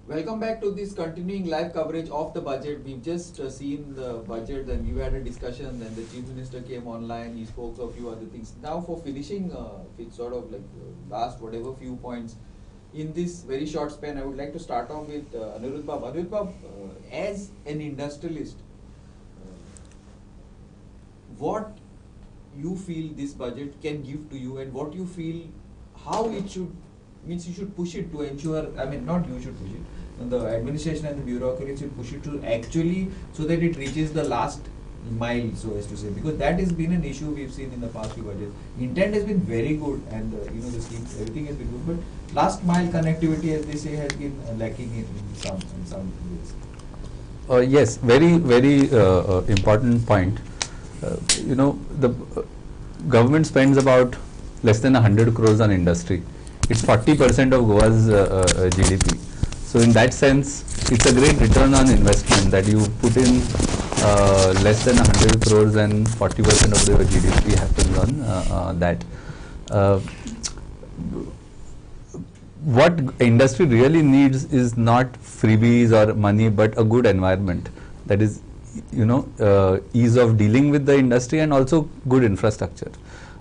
Welcome back to this continuing live coverage of the budget. We've just seen the budget, and we had a discussion. Then the Chief Minister came online. He spoke a few other things. Now, for finishing, with sort of like last whatever few points in this very short span, I would like to start off with Anirudh Bab. Anirudh Bab, as an industrialist, what you feel this budget can give to you, and what you feel how it should means you should push it to ensure, I mean not you should push it, the administration and the bureaucracy should push it to actually so that it reaches the last mile, so as to say, because that has been an issue we've seen in the past few budgets. Intent has been very good, and the schemes, everything has been good, but last mile connectivity, as they say, has been lacking in some ways. Yes, very important point. The government spends about less than 100 crores on industry. It's 40% of Goa's GDP. So in that sense, it's a great return on investment that you put in less than 100 crores and 40% of the GDP happens on that. What industry really needs is not freebies or money, but a good environment. That is, ease of dealing with the industry and also good infrastructure.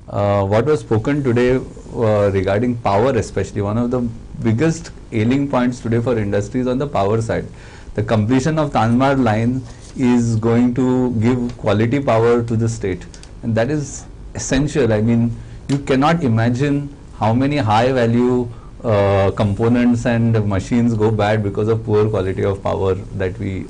What was spoken today regarding power, especially one of the biggest ailing points today for industries on the power side. The completion of Tanmar line is going to give quality power to the state, and that is essential. I mean, you cannot imagine how many high value components and machines go bad because of poor quality of power that we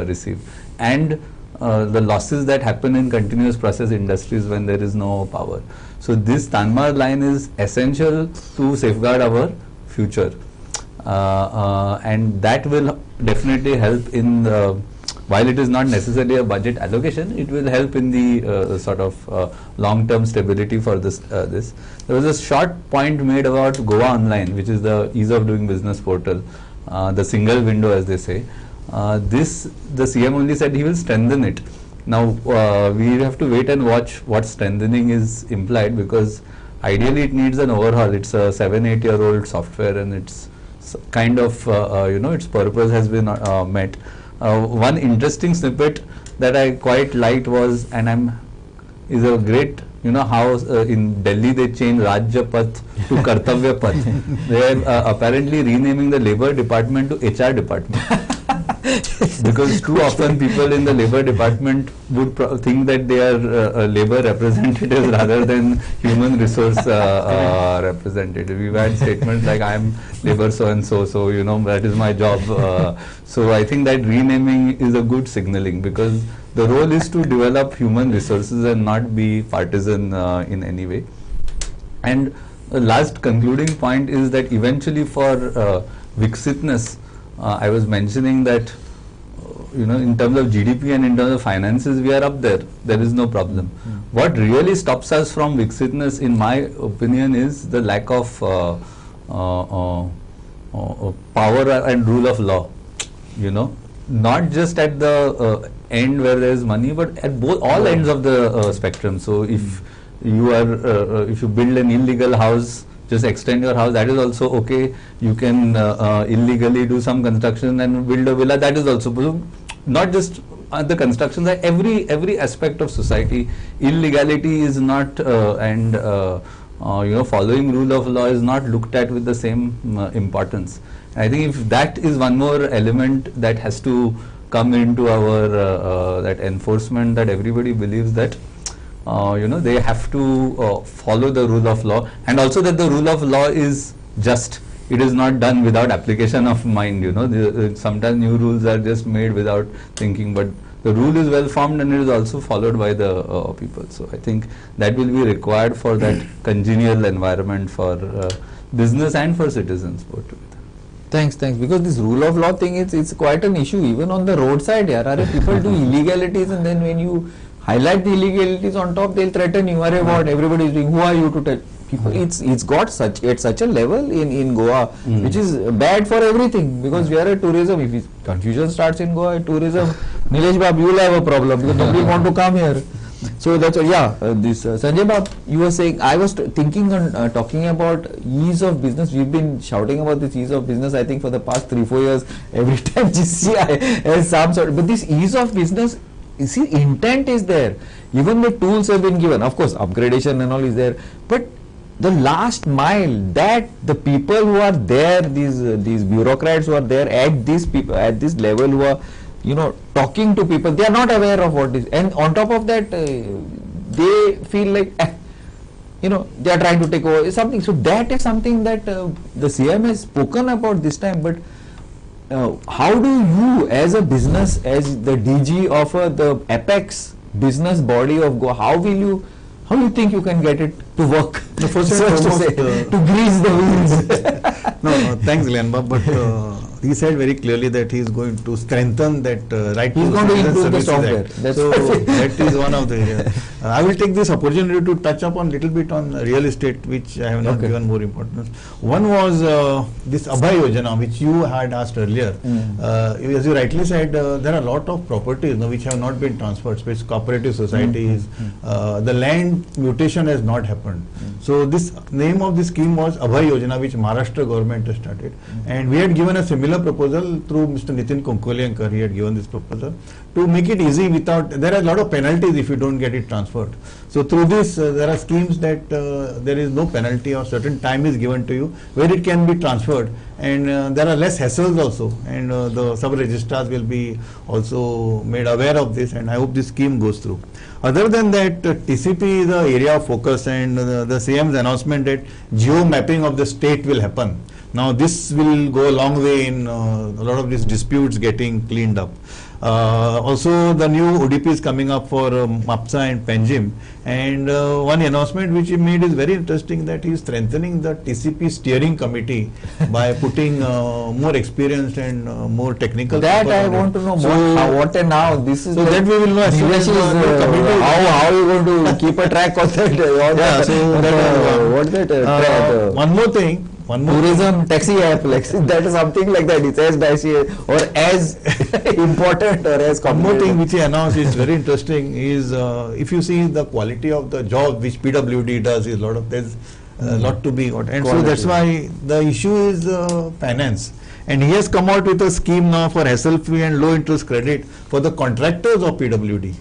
receive, and the losses that happen in continuous process industries when there is no power. So this Tanmar line is essential to safeguard our future, and that will definitely help in while it is not necessarily a budget allocation, it will help in the sort of long-term stability for this. There was a short point made about Goa Online, which is the ease of doing business portal, the single window, as they say. The CM only said he will strengthen it. Now we have to wait and watch what strengthening is implied, because ideally it needs an overhaul. It's a 7-8 year old software, and it's kind of its purpose has been met. One interesting snippet that I quite liked was, is a great, how in Delhi they changed Rajya Path to Kartavya Path. They are apparently renaming the labor department to HR department. Because too often people in the labor department would think that they are labor representatives rather than human resource representative. We've had statements like, I am labor so and so, so that is my job. So I think that renaming is a good signaling, because the role is to develop human resources and not be partisan in any way. And the last concluding point is that eventually for Viksitness, I was mentioning that in terms of GDP and in terms of finances, we are up there. There is no problem. What really stops us from Viksitness, in my opinion, is the lack of power and rule of law. Not just at the end where there is money, but at all ends of the spectrum. So if you are if you build an illegal house, just extend your house, that is also okay. You can illegally do some construction and build a villa, that is also possible. Not just the construction side, every aspect of society, illegality is not following rule of law is not looked at with the same importance. I think if that is one more element that has to come into our that enforcement, that everybody believes that they have to follow the rule of law, and also that the rule of law is just. It is not done without application of mind. Sometimes new rules are just made without thinking, but the rule is well formed and it is also followed by the people. So I think that will be required for that congenial environment for business and for citizens both together. Thanks. Because this rule of law thing, it's quite an issue even on the roadside. People do illegalities, and then when you highlight the illegalities on top, they'll threaten you. What everybody is doing? Who are you to tell? People, it's got such a level in Goa, which is bad for everything, because we are a tourism. If confusion starts in Goa, tourism, Nilesh Babu, you will have a problem because nobody want to come here. So that's this Sanjay Bab, you were saying, I was thinking on talking about ease of business. We've been shouting about this ease of business, I think, for the past 3-4 years. Every time GCI has some sort, but this ease of business, you see, intent is there. Even the tools have been given. Of course, upgradation and all is there, but the last mile, that the people who are there, these bureaucrats who are there at this level, who are, you know, talking to people, they are not aware of what is, and on top of that, they feel like, you know, they are trying to take over something. So that is something that the CM has spoken about this time. But how do you, as a business, as the DG of the apex business body of Goa, how you think you can get it to work? The first So and to foremost, say, to grease the wheels. no, thanks, Glenn, but he said very clearly that he is going to strengthen that right He's to going to citizen improve the services software. act. That's So perfect. that is one of the areas. I will take this opportunity to touch upon little bit on real estate, which I have not Okay. given more importance. One was this Abhay Yojana, which you had asked earlier. As you rightly said, there are a lot of properties which have not been transferred, especially cooperative societies. The land mutation has not happened. So this name of this scheme was Abhay Yojana, which Maharashtra government has started, and we had given a similar proposal through Mr. Nitin Konkolyankar. He had given this proposal to make it easy without, there are a lot of penalties if you don't get it transferred. So through this, there are schemes that there is no penalty or certain time is given to you where it can be transferred, and there are less hassles also, and the sub-registrars will be also made aware of this, and I hope this scheme goes through. Other than that, TCP is the area of focus, and the CM's announcement that geo mapping of the state will happen. Now this will go a long way in a lot of these disputes getting cleaned up. Also the new ODP is coming up for MAPSA and Panjim, and one announcement which he made is very interesting, that he is strengthening the TCP steering committee by putting more experienced and more technical That people I on it. want to know So- more. What and now? This is So that we will know as soon as Nilesh is, the committee- how you going to keep a track of that? Yeah, so that what that? one more thing. Tourism taxi app, like that is something like that. It's as dicey or as important or as One more thing complicated. which he announced is very interesting is if you see the quality of the job which PWD does, is there's a lot to be got, and so Quality. that's why the issue is finance. And he has come out with a scheme now for hassle-free and low-interest credit for the contractors of PWD.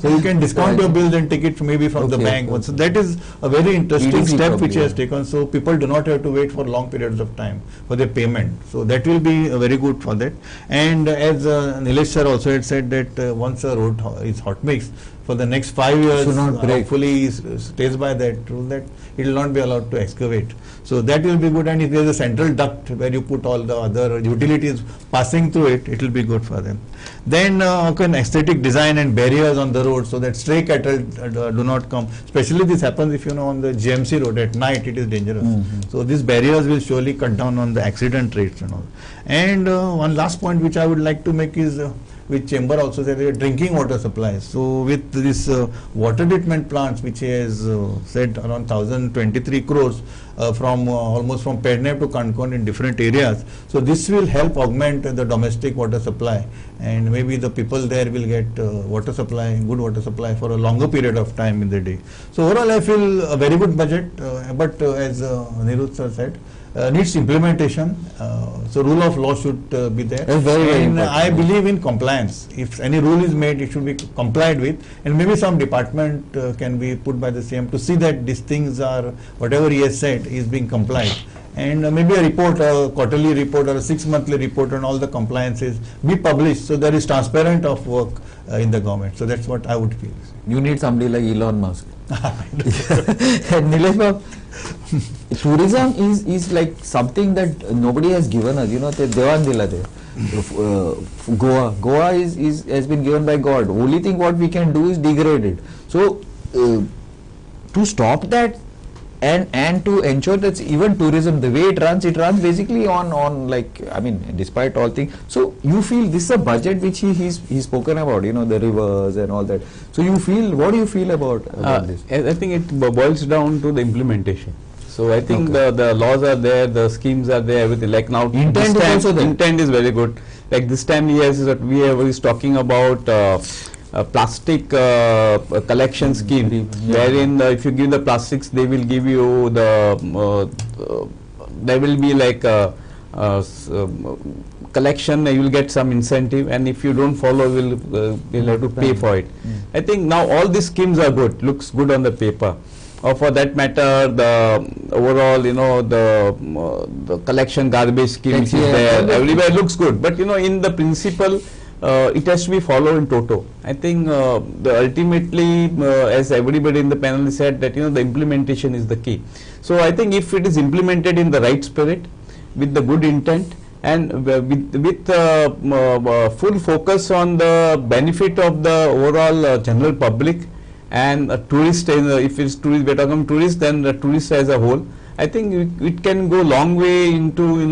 So you can discount your bills and take it maybe from the Okay, bank. okay. So that is a very interesting EDC step probably, which he has yeah. taken. So people do not have to wait for long periods of time for their payment. So that will be very good for that. And as Nilesh sir also had said that once a road is hot mix, for the next 5 years, Should not break. hopefully stays by that rule that it will not be allowed to excavate. So that will be good, and if there is a central duct where you put all the other utilities passing through it, it will be good for them. Then aesthetic design and barriers on the road so that stray cattle do not come. Especially this happens if on the GMC road at night, it is dangerous. So these barriers will surely cut down on the accident rates and all. And one last point which I would like to make is which chamber also said, drinking water supplies. So with this water treatment plants which he has said around 1023 crores from almost from Pednev to Kankon in different areas. So this will help augment the domestic water supply, and maybe the people there will get water supply, good water supply for a longer period of time in the day. So overall I feel a very good budget, but as Nirud sir said, needs implementation. So rule of law should be there. That's very, very and important. I believe in compliance. If any rule is made, it should be complied with, and maybe some department can be put by the CM to see that these things are, whatever he has said is being complied. And maybe a report, a quarterly report or a 6-monthly report on all the compliances be published, so there is transparent of work in the government. So that's what I would feel. You need somebody like Elon Musk. And Nilesh Bab, tourism is like something that nobody has given us. Devan dila de. Goa has been given by God. Only thing what we can do is degrade it. So to stop that and to ensure that even tourism, the way it runs basically on like, I mean, despite all things. So you feel this is a budget which he's spoken about, the rivers and all that. So what do you feel about this? I think it boils down to the implementation. So I think Okay. the laws are there, the schemes are there, everything. Like now, Intent this is time, also there. Intent is very good. Like this time, he's talking about plastic collection scheme, wherein if you give the plastics, they will give you there will be like collection, you will get some incentive, and if you don't follow, you'll have to pay for it. I think now all these schemes are good, looks good on the paper. Or for that matter, the overall, the collection garbage scheme is there. Everywhere looks good, but in the principle, it has to be followed in toto. I think ultimately, as everybody in the panel said, that the implementation is the key. So I think if it is implemented in the right spirit, with the good intent, and with full focus on the benefit of the overall general public and tourist, if it's tourist, we're talking tourist, then the tourist as a whole, I think it can go long way into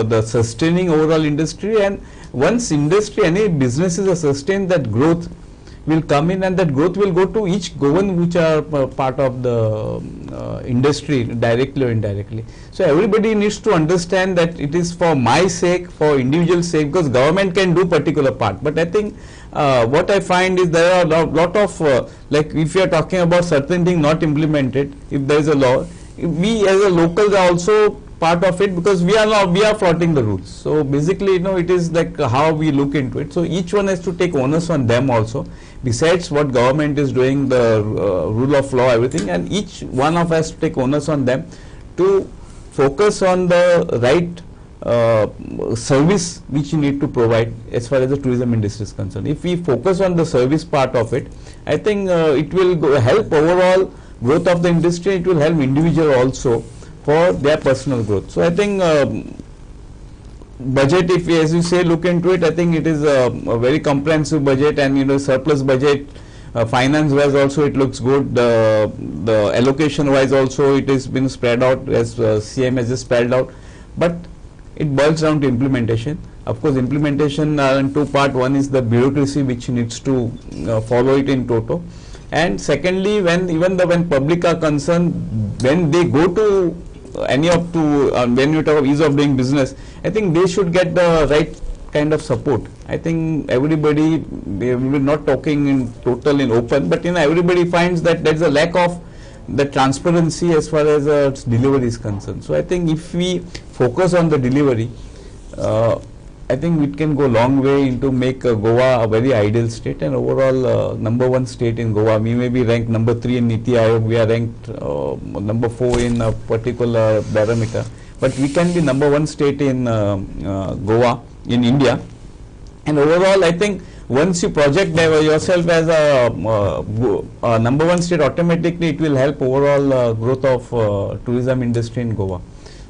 the sustaining overall industry. And once industry, any businesses are sustained, that growth will come in, and that growth will go to each Goan which are part of the industry, directly or indirectly. So everybody needs to understand that it is for my sake, for individual sake, because government can do particular part. But I think what I find is there are a lot of like if you are talking about certain thing not implemented, if there is a law, we as a locals are also part of it, because we are flouting the rules. So basically, it is like how we look into it. So each one has to take onus on them also, besides what government is doing, the rule of law, everything, and each one of us to take onus on them to focus on the right service which you need to provide as far as the tourism industry is concerned. If we focus on the service part of it, I think it will help overall growth of the industry. It will help individual also for their personal growth. So I think budget, if we, as you say, look into it, I think it is a very comprehensive budget, and surplus budget, finance wise also it looks good. The allocation wise also it has been spread out, as CM has just spelled out. But it boils down to implementation. Of course, implementation in two parts. One is the bureaucracy which needs to follow it in toto, and secondly, when public are concerned, when they go to when you talk of ease of doing business, I think they should get the right kind of support. I think everybody, we will not talking in total in open, but everybody finds that there is a lack of the transparency as far as delivery is concerned. So I think if we focus on the delivery, I think it can go long way into make Goa a very ideal state, and overall #1 state in Goa. We may be ranked #3 in Niti Aayog, we are ranked #4 in a particular barometer, but we can be #1 state in Goa in India. And overall, I think once you project yourself as a #1 state, automatically it will help overall growth of tourism industry in Goa.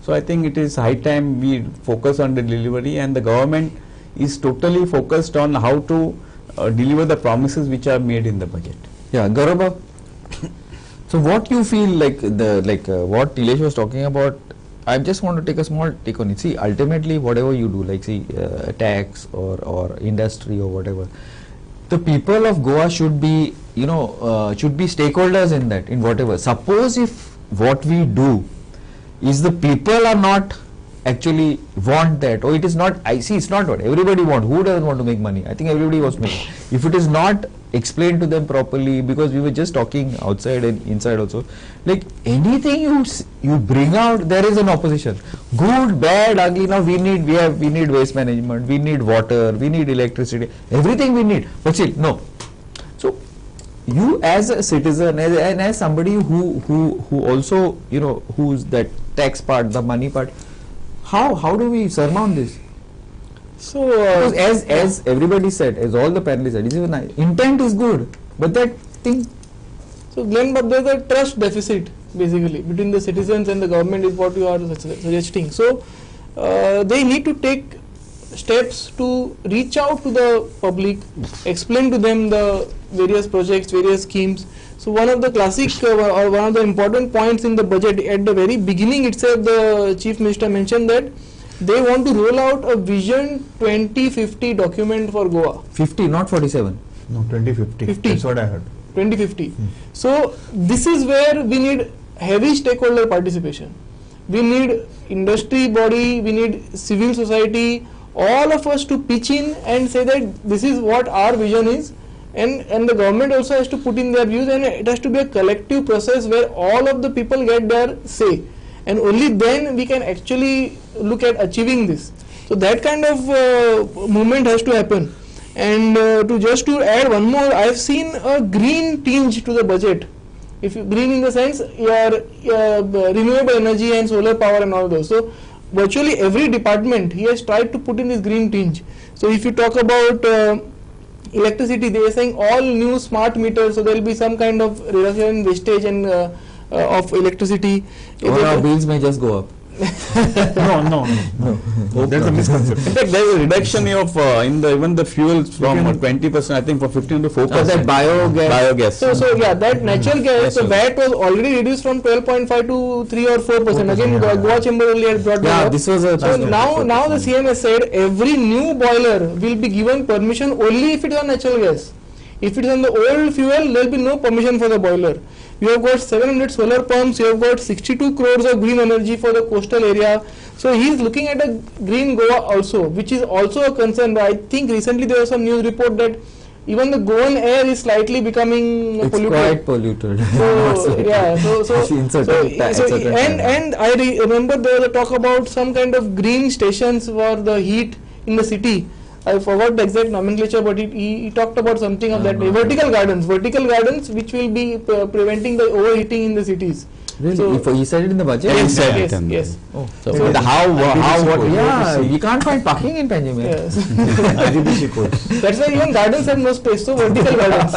So I think it is high time we focus on the delivery, and the government is totally focused on how to deliver the promises which are made in the budget. Yeah, Gaurav, so what you feel like what Nilesh was talking about, I just want to take a small take on it. See, ultimately whatever you do, like see tax or industry or whatever, the people of Goa should be should be stakeholders in that, in whatever. Suppose if what we do is the people are not actually want that, or it is not, I see it's not what everybody want. Who doesn't want to make money? I think everybody wants to make. If it is not explained to them properly, because we were just talking outside and inside also, like anything you bring out, there is an opposition. Good, bad, ugly. Now we need waste management, we need water, we need electricity, everything we need. But still, no. So you as a citizen and as somebody who also who's that tax part, the money part, how do we surmount this? So because as everybody said, as all the panelists said, even intent is good, but that thing. So Glenn, but there's a trust deficit basically between the citizens and the government is what you are suggesting. So they need to take steps to reach out to the public, explain to them the various projects, various schemes. So one of the classic or one of the important points in the budget at the very beginning itself, the Chief Minister mentioned that they want to roll out a Vision 2050 document for Goa. 50, not 47. No, 2050. 50. That's what I heard. 2050. So this is where we need heavy stakeholder participation. We need industry body, we need civil society, all of us to pitch in and say that this is what our vision is, and the government also has to put in their views, and it has to be a collective process where all of the people get their say, and only then we can actually look at achieving this. So that kind of movement has to happen. And to add one more, I have seen a green tinge to the budget. If you, green in the sense your renewable energy and solar power and all those. So virtually every department he has tried to put in this green tinge. So if you talk about electricity, they are saying all new smart meters, so there will be some kind of reduction in wastage and of electricity. Or our bills may just go up. No. That's a misconception. In fact, there is a reduction of in the even the fuels from 20%, I think, for 15 to 4%. That biogas. So yeah, that natural gas, the VAT was already reduced from 12.5 to 3 or 4%. Again, Goa Chamber only had brought that up. This was a So now the CM has said every new boiler will be given permission only if it is on natural gas. If it is on the old fuel, there will be no permission for the boiler. You have got 700 solar pumps, you have got 62 crores of green energy for the coastal area. So he is looking at a green Goa also, which is also a concern. I think recently there was some news report that even the Goan air is slightly becoming it's polluted. quite polluted. So yeah, and I remember there was a talk about some kind of green stations for the heat in the city. I forgot the exact nomenclature, but he talked about something of that. Vertical gardens which will be preventing the overheating in the cities. Really? So He said it in the budget? Yes. Oh. So what? Yeah, you can't find parking in Panjim. Yes. IGBC codes. That's why even gardens have no space, so vertical gardens.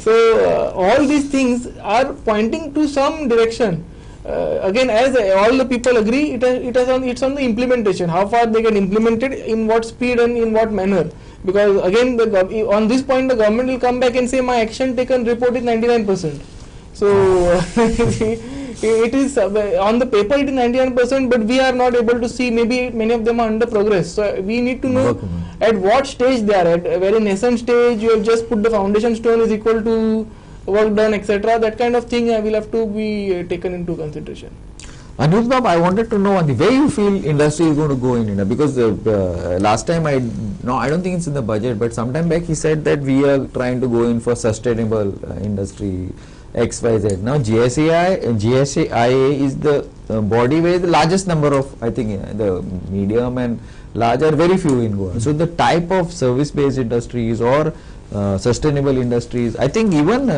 So all these things are pointing to some direction. Again, as all the people agree, it's on the implementation. How far they can implement it, in what speed and in what manner. Because again, on this point, the government will come back and say my action taken report is 99%. So it is on the paper it is 99%, but we are not able to see. Maybe many of them are under progress. So we need to know at what stage they are at. Where in nascent stage you have just put the foundation stone is equal to work done, etc. That kind of thing will have to be taken into consideration. Anuj Bab, I wanted to know the way you feel industry is going to go in India, because last time I don't think it's in the budget, but sometime back he said that we are trying to go in for sustainable industry XYZ. Now GSAIA is the body where the largest number of, I think the medium and large are very few in Goa. So the type of service based industries or sustainable industries, I think even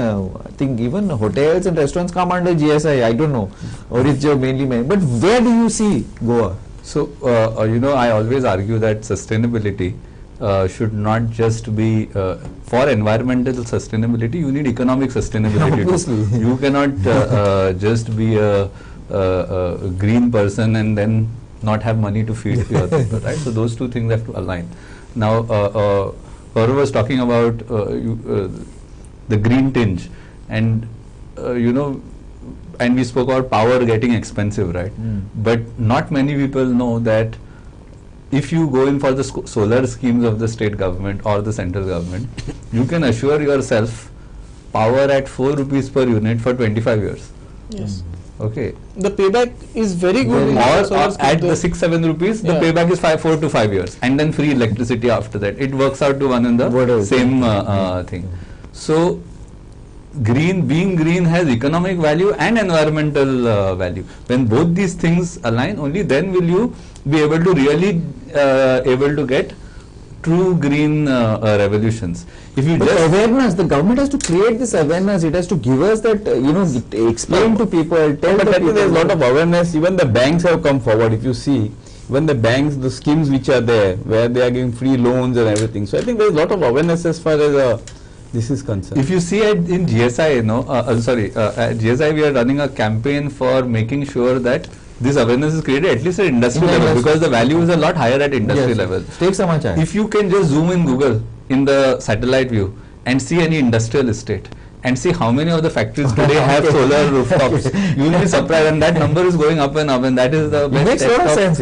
hotels and restaurants come under GSI. I don't know, or it's mainly but where do you see Goa? So I always argue that sustainability should not just be for environmental sustainability. You need economic sustainability. Obviously. You cannot just be a green person and then not have money to feed your people, right? So those two things have to align. Now, Gaurav was talking about the green tinge, and and we spoke about power getting expensive, right? But not many people know that if you go in for the solar schemes of the state government or the central government, you can assure yourself power at 4 rupees per unit for 25 years. Yes. Okay. The payback is very good. Or at the 6-7 rupees, the payback is 4 to 5 years, and then free electricity after that. It works out to one and the same thing. So, being green has economic value and environmental value. When both these things align, only then will you be able to really able to get true green revolutions. If you just awareness, the government has to create this awareness. It has to give us that, explain to people, tell the people. There is a lot of awareness. Even the banks have come forward. If you see, when the banks, the schemes which are there, where they are giving free loans and everything. So I think there is a lot of awareness as far as this is concerned. If you see in GSI, at GSI we are running a campaign for making sure that this awareness is created at least at industry level, because the value is a lot higher at industry level. Take some much. If you can just zoom in Google in the satellite view and see any industrial estate and see how many of the factories today have solar rooftops, you will be surprised, and that number is going up, and that is the best. It makes a lot of sense,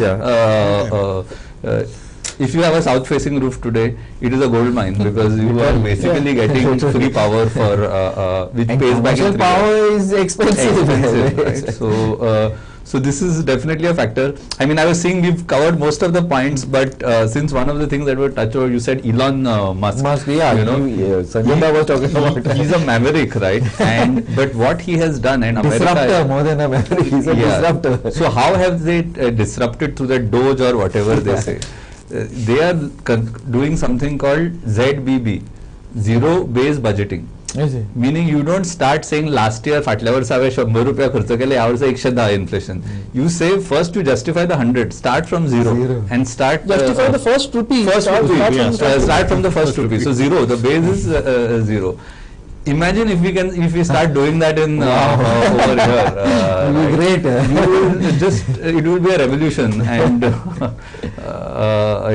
if you have a south facing roof today, it is a gold mine, because you are basically getting free power for which and pays back in 3 power years. is expensive. Right? So this is definitely a factor. I mean, I was saying we've covered most of the points, but since one of the things that were touched over, you said Elon Musk. Yeah, you know, Sanjay was talking about he's a maverick, right? And but what he has done, and disruptor America, more than a maverick, he's a disruptor. So how have they disrupted through the Doge or whatever they say? They are doing something called ZBB, zero based budgeting. Meaning you don't start saying last year फाटल्या वर्षी हांवें 100 रुपया खर्च केले, ह्या वर्सा 110 inflation. You say first you justify the 100, start from zero. And start justify the first rupee. Start from the first rupee. So zero, the base is zero. Imagine if we start doing that in over here. It will be great. It will be a revolution, and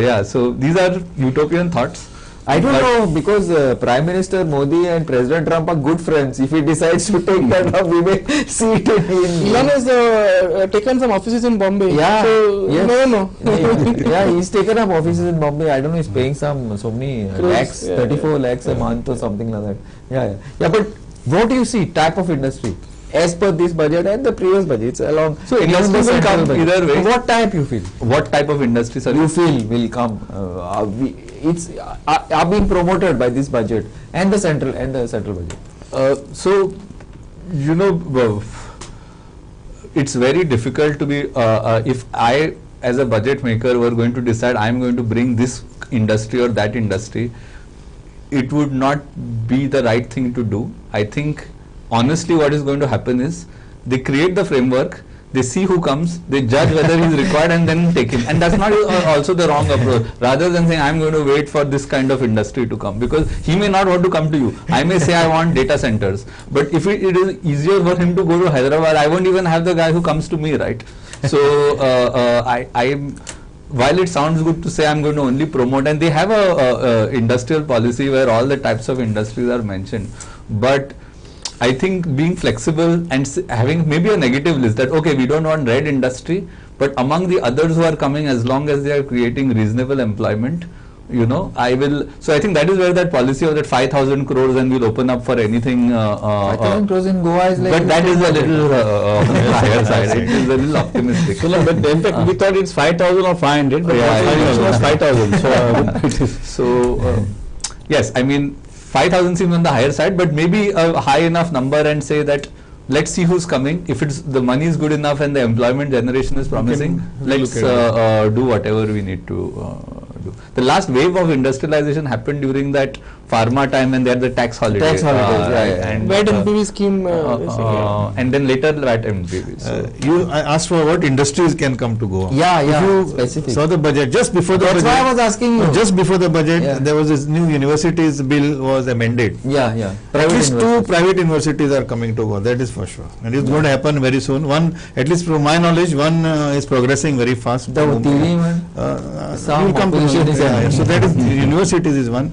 yeah. So these are utopian thoughts. I don't know, because Prime Minister Modi and President Trump are good friends. If he decides to take that up, we may see it in Elon has taken some offices in Bombay. Yeah, so yes. No. Yeah, he's taken up offices in Bombay. I don't know, he's paying so many lakhs, 34 lakhs a month or something like that. Yeah. But what do you see, type of industry? As per this budget and the previous budget, it's along. So industry will come either way. What type you feel? What type of industry, sir? You feel will come? Are being promoted by this budget and the central budget. So, you know, it's very difficult to be. If I, as a budget maker, were going to decide I am going to bring this industry or that industry, it would not be the right thing to do. I think honestly what is going to happen is they create the framework, they see who comes, they judge whether he is required and then take him. And that's not also the wrong approach. Rather than saying I am going to wait for this kind of industry to come, because he may not want to come to you. I may say I want data centers, but if it is easier for him to go to Hyderabad, I won't even have the guy who comes to me, right? So while it sounds good to say I'm going to only promote, and they have a industrial policy where all the types of industries are mentioned, but I think being flexible and having maybe a negative list that okay, we don't want red industry, but among the others who are coming, as long as they are creating reasonable employment, you know, I will. So I think that is where that policy of that 5,000 crores and we'll open up for anything. 5,000 crores in Goa is like. But that is a little higher side. It is a little optimistic. So, but in fact, we thought it's 5,000 or 500, but it was 5,000. So, yes, I mean 5,000 seems on the higher side, but maybe a high enough number and say that let's see who's coming. If it's the money is good enough and the employment generation is promising, let's do whatever we need to do. The last wave of industrialization happened during that pharma time, and they had the tax holidays. And VAT NPV scheme. And then later VAT NPV. So You asked for what industries can come to Goa. Yeah, If you specific. saw the budget just before the budget. That's why I was asking you. Just before the budget, there was this new universities bill was amended. Yeah. At least two private universities are coming to Goa. That is for sure, and it's going to happen very soon. One, at least from my knowledge, one is progressing very fast. The TV one. Some come to so that is universities is one.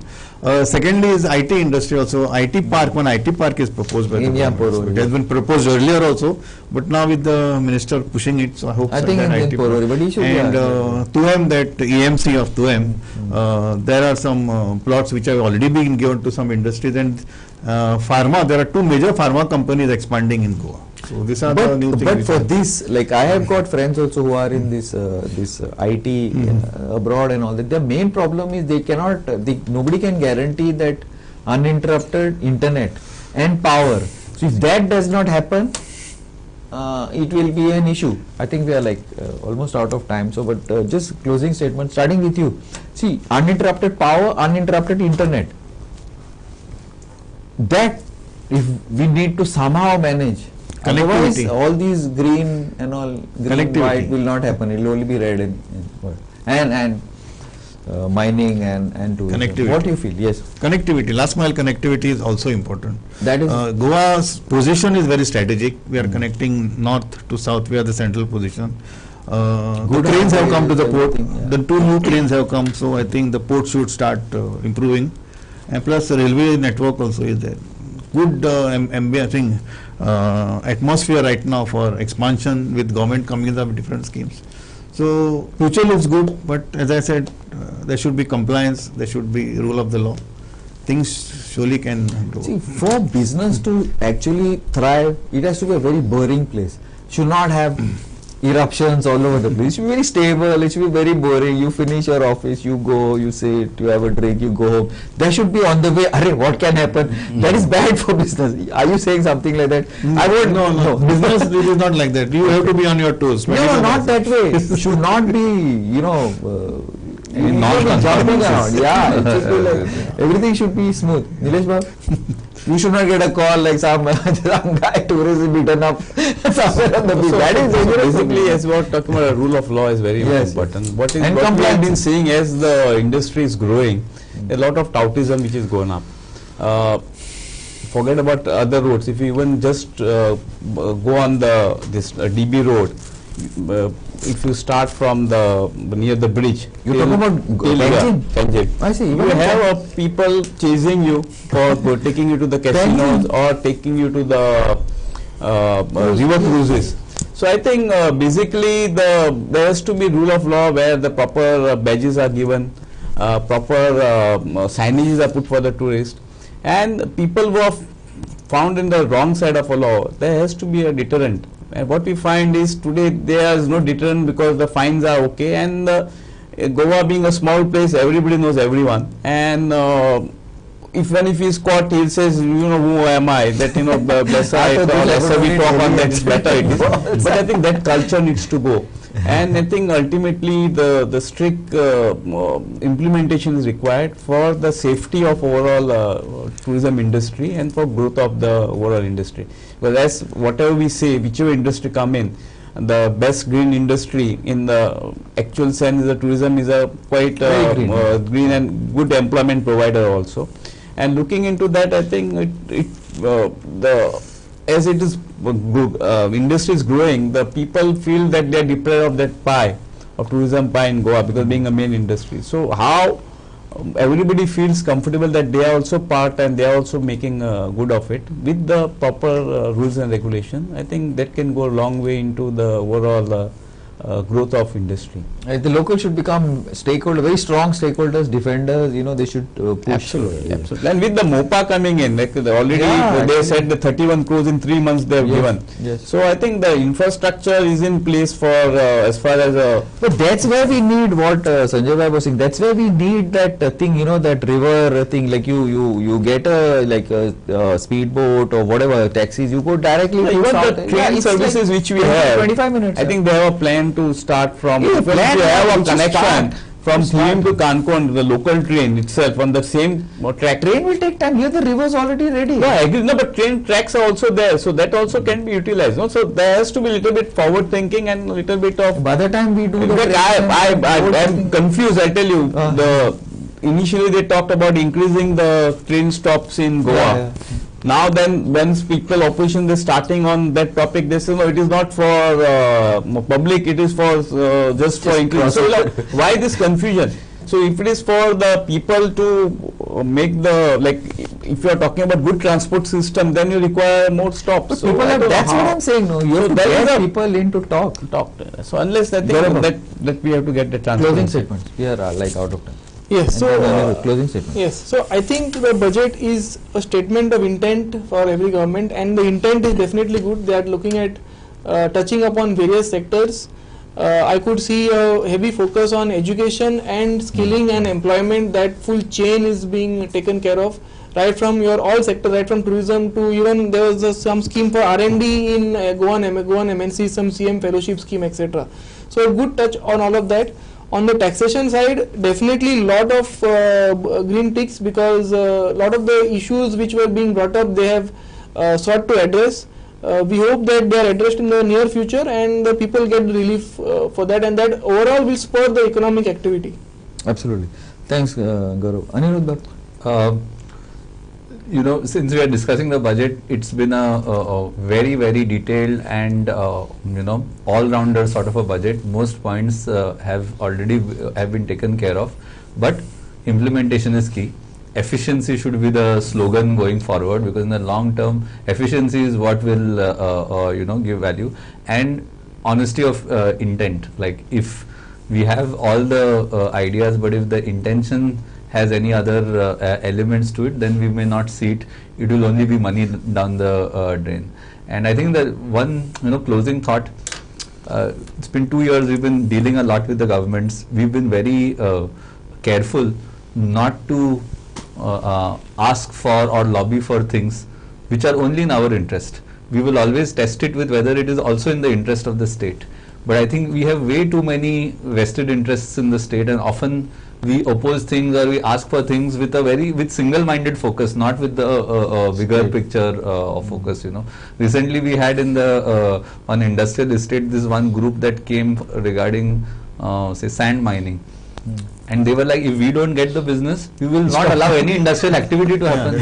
Secondly is IT industry also. IT park, one IT park is proposed by the government. So it has been proposed earlier also, but now with the minister pushing it, so I hope I think that in IT Porori, but he should. and TUM, that EMC of TUM, there are some plots which have already been given to some industries, and pharma, there are two major pharma companies expanding in Goa. So these are the new things. But for this, like I have got friends also who are in this IT abroad and all that. The main problem is they cannot. Nobody can guarantee that uninterrupted internet and power. So if that does not happen, it will be an issue. I think we are like almost out of time. So, but just closing statement, starting with you. See, uninterrupted power, uninterrupted internet. That if we need to somehow manage. Otherwise, all these green and all green white will not happen. It will only be red and mining and tourism. Connectivity. What do you feel? Yes. Connectivity, last mile connectivity is also important. That is Goa's position is very strategic. We are connecting north to south. We are the central position. The cranes have come to the port. The two new cranes have come, so I think the port should start improving. And plus, the railway network also is there. Good atmosphere right now for expansion, with government coming up with different schemes. So future looks good, but as I said, there should be compliance, there should be rule of the law. Things surely can grow. See, for business to actually thrive, it has to be a very boring place. Should not have eruptions all over the place. It should be very stable, it should be very boring. You finish your office, you go, you sit, you have a drink, you go home. There should be on the way, array, what can happen? That is bad for business. Are you saying something like that? I would No. Business it is not like that. You have to be on your toes. No, not that way. It should not be, jumping around. Yeah, it should be like, everything should be smooth. Nilesh Babu? You should not get a call like some guy tourist is beaten up somewhere on the beach. That is dangerous. Basically, as we are talking about, rule of law is very important. What we have been seeing as the industry is growing, a lot of toutism which is going up. Forget about other roads. If you even just go on this DB road, if you start from near the bridge, you talk about Tanjim. I see. You have people chasing you for taking you to the casinos or taking you to the river cruises. So I think basically there has to be rule of law where the proper badges are given, proper signages are put for the tourist, and people who are found in the wrong side of a law, there has to be a deterrent. And what we find is today there is no deterrent because the fines are okay, and Goa being a small place, everybody knows everyone, and if he is caught, he says, who am I? That lesser we talk on that, better it is. But I think that culture needs to go, and I think ultimately the strict implementation is required for the safety of overall tourism industry and for growth of the overall industry. Because as whatever we say, whichever industry come in, the best green industry in the actual sense, the tourism is a quite green and good employment provider also. And looking into that, I think as it is industry is growing, the people feel that they are deprived of that pie, of tourism pie in Goa, because being a main industry. So how everybody feels comfortable that they are also part and they are also making good of it with the proper rules and regulation, I think that can go a long way into the overall growth of industry. The local should become stakeholder, very strong stakeholders, defenders. They should push. Absolutely. And with the MOPA coming in, like they said the 31 crores in 3 months they have given. Yes. So I think the infrastructure is in place for as far as. But that's where we need what Sanjay Bhai was saying. That's where we need that thing. That river thing. Like you get a speedboat or whatever taxis. You go directly. Even the train services which we have. 25 minutes. I think they have a plan to start from. If you have a connection from Thilim to Kankon, the local train itself on the same track. Train will take time. Here the river is already ready. No, I agree. No, but train tracks are also there, so that also can be utilized. No? So there has to be a little bit forward thinking and a little bit of. By the time we do I am confused. I tell you, initially they talked about increasing the train stops in Goa. Now then, when people opposition is starting on that topic, they say no, it is not for public, it is for just for increase. So why this confusion? So if it is for the people to make if you are talking about good transport system, then you require more stops. So that's what I'm saying. No, you have to get people in to talk. So unless I think that we have to get the transport. Closing statements. We are out of time. Yes. Closing statement. Yes. So I think the budget is a statement of intent for every government, and the intent is definitely good. They are looking at touching upon various sectors. I could see a heavy focus on education and skilling and employment. That full chain is being taken care of, right from your all sectors, right from tourism to even there was some scheme for R&D in Goan MNC, some CM fellowship scheme, etc. So a good touch on all of that. On the taxation side, definitely lot of green ticks, because a lot of the issues which were being brought up, they have sought to address. We hope that they are addressed in the near future and the people get relief for that, and that overall will spur the economic activity. Absolutely. Thanks, Gaurav. Anirudh, since we are discussing the budget, it's been a very, very detailed and all-rounder sort of a budget. Most points have been taken care of, but implementation is key. Efficiency should be the slogan going forward, because in the long term, efficiency is what will give value, and honesty of intent. Like if we have all the ideas, but if the intention has any other elements to it, then we may not see it. It will only be money down the drain. And I think that one closing thought, it's been 2 years, we've been dealing a lot with the governments. We've been very careful not to ask for or lobby for things which are only in our interest. We will always test it with whether it is also in the interest of the state. But I think we have way too many vested interests in the state, and often we oppose things or we ask for things with single-minded focus, not with the bigger picture of focus. Recently we had in the on industrial estate this one group that came regarding say sand mining. And they were like, if we don't get the business, we will not allow any industrial activity to happen.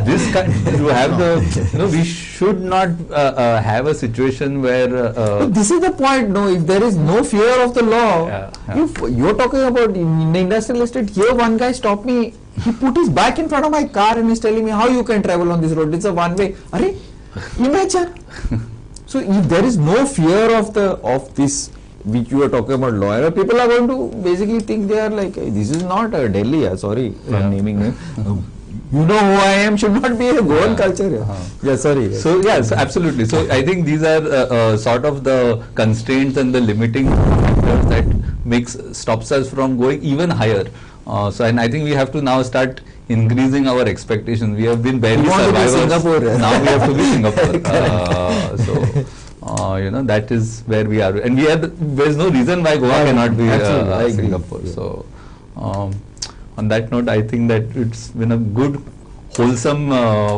This kind, you have the, we should not have a situation where. But this is the point, no. If there is no fear of the law, you're talking about in the industrial estate. Here, one guy stopped me. He put his back in front of my car and is telling me how you can travel on this road. It's a one-way. Arey, imagine. So if there is no fear of this, which you are talking about lawyer, people are going to basically think they are like, this is not Delhi, sorry for naming name. You know who I am should not be a Goan culture. Sorry. So yes, absolutely. So I think these are sort of the constraints and the limiting factors that stops us from going even higher. And I think we have to now start increasing our expectations. We have been barely survivors. Now we have to be Singapore. That is where we are, and there's no reason why Goa cannot be Singapore. Yeah. So, on that note, I think that it's been a good, wholesome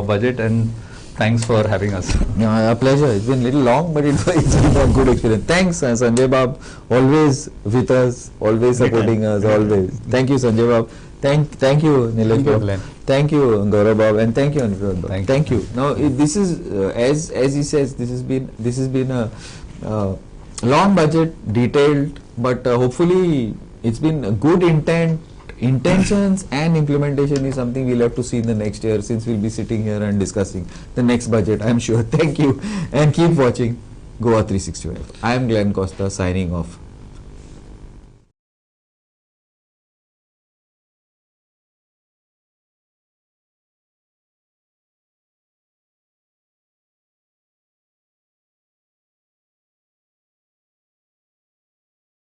budget, and thanks for having us. A pleasure. It's been a little long, but it's been a good experience. Thanks, Sanjay Bab, always with us, always supporting us, always. Thank you, Sanjay Bab. Thank you, Nilesh Bab. Thank you, Gaurav Bab, and thank you, Anurag Bab. Thank you. Now, this is as he says, this has been a long budget, detailed, but hopefully it's been a good intentions and implementation is something we'll have to see in the next year, since we'll be sitting here and discussing the next budget, I'm sure. Thank you, and keep watching Goa 365. I am Glenn Costa signing off.